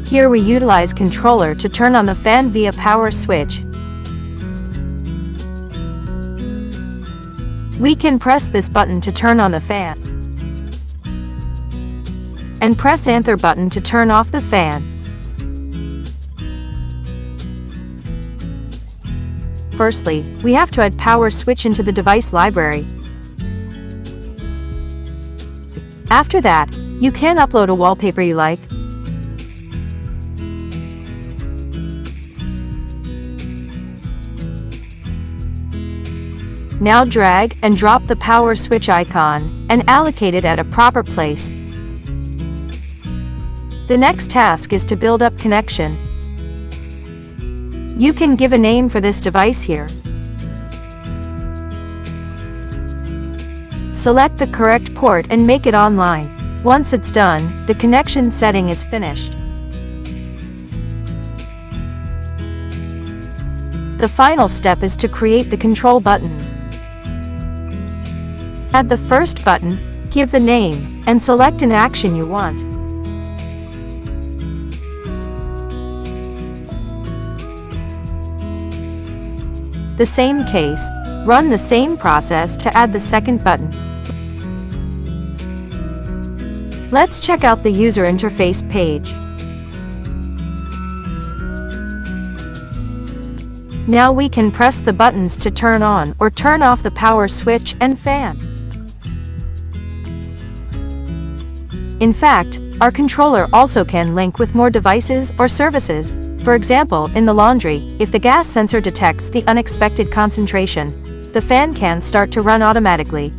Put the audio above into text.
Here we utilize controller to turn on the fan via power switch. We can press this button to turn on the fan, and press Enter button to turn off the fan. Firstly, we have to add power switch into the device library. After that, you can upload a wallpaper you like. Now drag and drop the power switch icon and allocate it at a proper place. The next task is to build up connection. You can give a name for this device here. Select the correct port and make it online. Once it's done, the connection setting is finished. The final step is to create the control buttons. Add the first button, give the name, and select an action you want. The same case, run the same process to add the second button. Let's check out the user interface page. Now we can press the buttons to turn on or turn off the power switch and fan. In fact, our controller also can link with more devices or services. For example, in the laundry, if the gas sensor detects the unexpected concentration, the fan can start to run automatically.